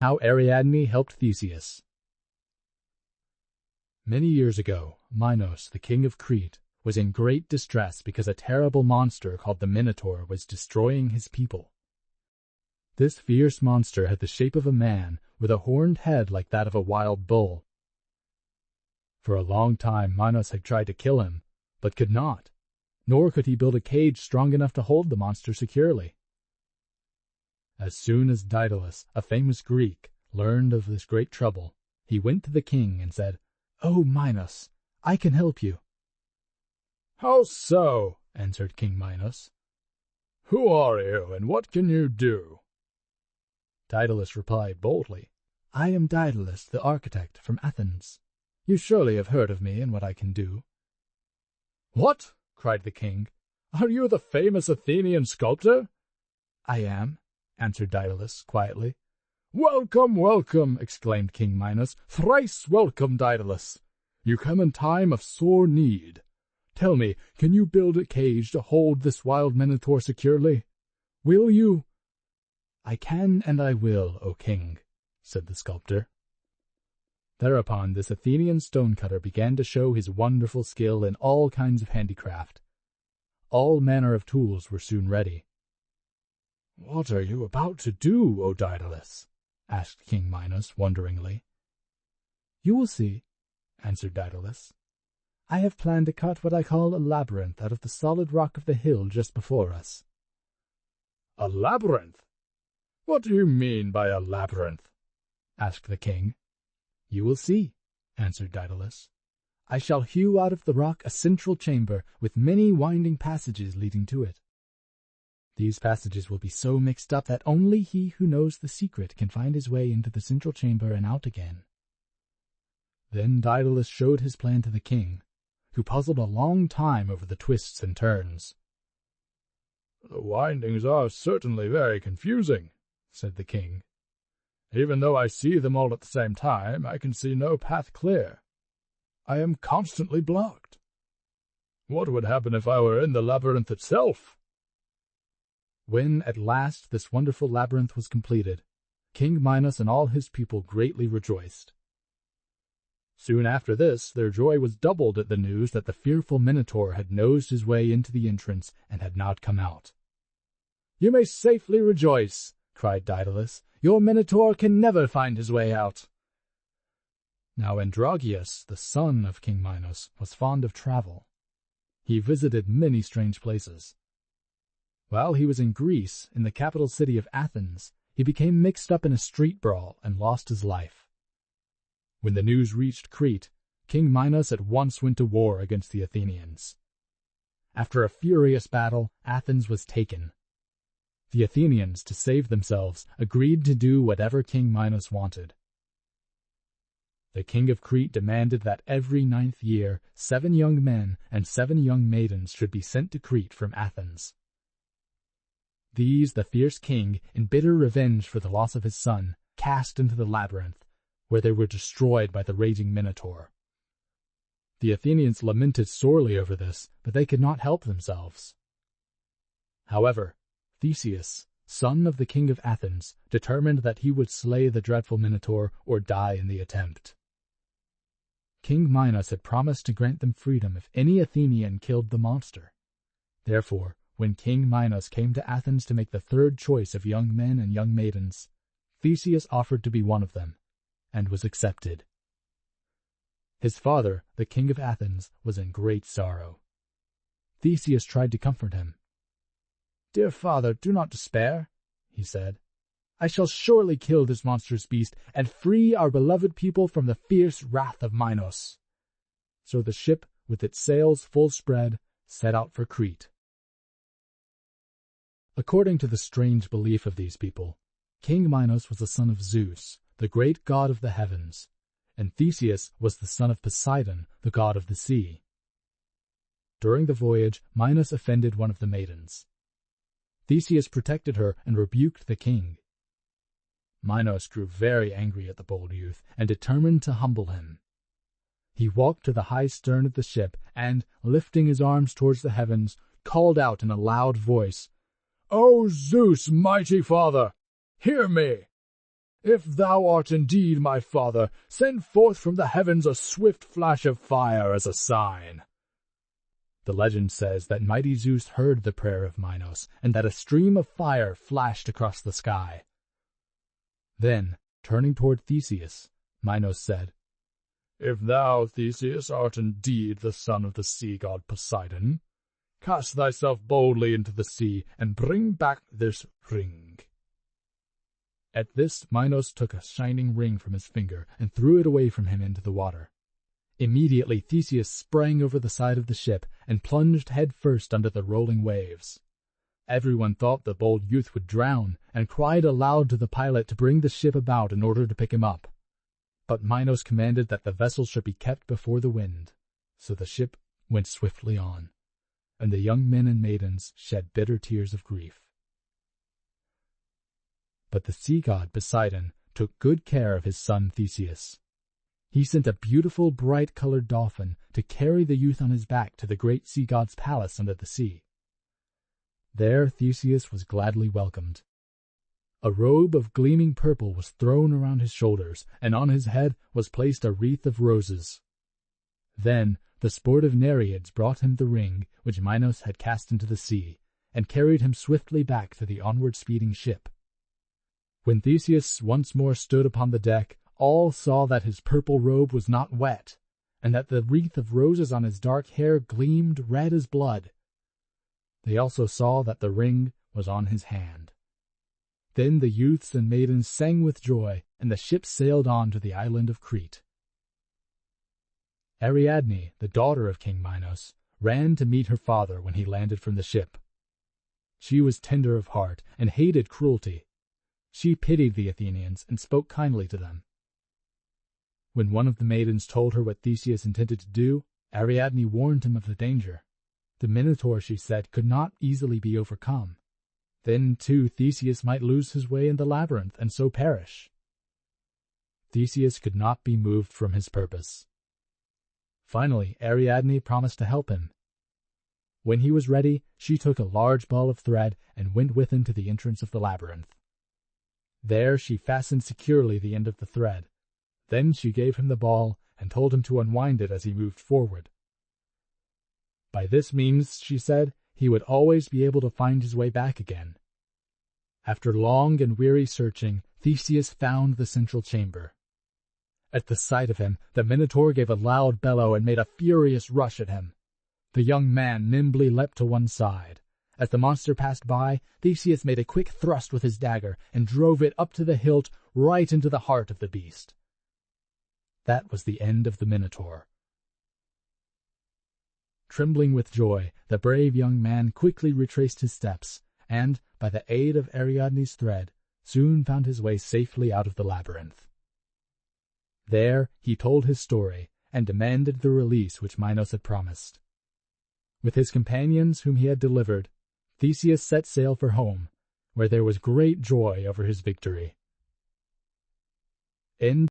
How Ariadne Helped Theseus. Many years ago, Minos, the king of Crete, was in great distress because a terrible monster called the Minotaur was destroying his people. This fierce monster had the shape of a man with a horned head like that of a wild bull. For a long time Minos had tried to kill him, but could not, nor could he build a cage strong enough to hold the monster securely. As soon as Ditalis, a famous Greek, learned of this great trouble, he went to the king and said, "O Minos, I can help you." "How so?" answered King Minos. "Who are you, and what can you do?" Ditalis replied boldly, "I am Ditalis, the architect from Athens. You surely have heard of me and what I can do." "What?" cried the king. "Are you the famous Athenian sculptor?" "I am," answered Ditalis quietly. "Welcome, welcome!" exclaimed King Minos. "Thrice welcome, Ditalis! You come in time of sore need. Tell me, can you build a cage to hold this wild Minotaur securely? Will you?" "I can and I will, O king," said the sculptor. Thereupon this Athenian stonecutter began to show his wonderful skill in all kinds of handicraft. All manner of tools were soon ready. "What are you about to do, O Ditalis?" asked King Minos wonderingly. "You will see," answered Ditalis. "I have planned to cut what I call a labyrinth out of the solid rock of the hill just before us." "A labyrinth? What do you mean by a labyrinth?" asked the king. "You will see," answered Ditalis. "I shall hew out of the rock a central chamber with many winding passages leading to it. These passages will be so mixed up that only he who knows the secret can find his way into the central chamber and out again." Then Ditalis showed his plan to the king, who puzzled a long time over the twists and turns. "The windings are certainly very confusing," said the king. "Even though I see them all at the same time, I can see no path clear. I am constantly blocked. What would happen if I were in the labyrinth itself?" When at last this wonderful labyrinth was completed, King Minos and all his people greatly rejoiced. Soon after this, their joy was doubled at the news that the fearful Minotaur had nosed his way into the entrance and had not come out. "You may safely rejoice," cried Ditalis. "Your Minotaur can never find his way out." Now Androgeus, the son of King Minos, was fond of travel. He visited many strange places. While he was in Greece, in the capital city of Athens, he became mixed up in a street brawl and lost his life. When the news reached Crete, King Minos at once went to war against the Athenians. After a furious battle, Athens was taken. The Athenians, to save themselves, agreed to do whatever King Minos wanted. The king of Crete demanded that every 9th year 7 young men and 7 young maidens should be sent to Crete from Athens. These the fierce king, in bitter revenge for the loss of his son, cast into the labyrinth, where they were destroyed by the raging Minotaur. The Athenians lamented sorely over this, but they could not help themselves. However, Theseus, son of the king of Athens, determined that he would slay the dreadful Minotaur or die in the attempt. King Minos had promised to grant them freedom if any Athenian killed the monster. Therefore, when King Minos came to Athens to make the 3rd choice of young men and young maidens, Theseus offered to be one of them, and was accepted. His father, the king of Athens, was in great sorrow. Theseus tried to comfort him. "Dear father, do not despair," he said. "I shall surely kill this monstrous beast and free our beloved people from the fierce wrath of Minos." So the ship, with its sails full spread, set out for Crete. According to the strange belief of these people, King Minos was the son of Zeus, the great god of the heavens, and Theseus was the son of Poseidon, the god of the sea. During the voyage, Minos offended one of the maidens. Theseus protected her and rebuked the king. Minos grew very angry at the bold youth and determined to humble him. He walked to the high stern of the ship and, lifting his arms towards the heavens, called out in a loud voice, "O Zeus, mighty father, hear me! If thou art indeed my father, send forth from the heavens a swift flash of fire as a sign." The legend says that mighty Zeus heard the prayer of Minos, and that a stream of fire flashed across the sky. Then, turning toward Theseus, Minos said, "If thou, Theseus, art indeed the son of the sea god Poseidon, cast thyself boldly into the sea, and bring back this ring." At this Minos took a shining ring from his finger and threw it away from him into the water. Immediately Theseus sprang over the side of the ship and plunged head first under the rolling waves. Everyone thought the bold youth would drown, and cried aloud to the pilot to bring the ship about in order to pick him up. But Minos commanded that the vessel should be kept before the wind, so the ship went swiftly on, and the young men and maidens shed bitter tears of grief. But the sea god Poseidon took good care of his son Theseus. He sent a beautiful, bright-colored dolphin to carry the youth on his back to the great sea god's palace under the sea. There Theseus was gladly welcomed. A robe of gleaming purple was thrown around his shoulders, and on his head was placed a wreath of roses. Then the sportive Nereids brought him the ring which Minos had cast into the sea, and carried him swiftly back to the onward speeding ship. When Theseus once more stood upon the deck, all saw that his purple robe was not wet, and that the wreath of roses on his dark hair gleamed red as blood. They also saw that the ring was on his hand. Then the youths and maidens sang with joy, and the ship sailed on to the island of Crete. Ariadne, the daughter of King Minos, ran to meet her father when he landed from the ship. She was tender of heart and hated cruelty. She pitied the Athenians and spoke kindly to them. When one of the maidens told her what Theseus intended to do, Ariadne warned him of the danger. The Minotaur, she said, could not easily be overcome. Then, too, Theseus might lose his way in the labyrinth and so perish. Theseus could not be moved from his purpose. Finally, Ariadne promised to help him. When he was ready, she took a large ball of thread and went with him to the entrance of the labyrinth. There she fastened securely the end of the thread. Then she gave him the ball and told him to unwind it as he moved forward. By this means, she said, he would always be able to find his way back again. After long and weary searching, Theseus found the central chamber. At the sight of him, the Minotaur gave a loud bellow and made a furious rush at him. The young man nimbly leapt to one side. As the monster passed by, Theseus made a quick thrust with his dagger and drove it up to the hilt right into the heart of the beast. That was the end of the Minotaur. Trembling with joy, the brave young man quickly retraced his steps, and, by the aid of Ariadne's thread, soon found his way safely out of the labyrinth. There he told his story, and demanded the release which Minos had promised. With his companions whom he had delivered, Theseus set sail for home, where there was great joy over his victory. End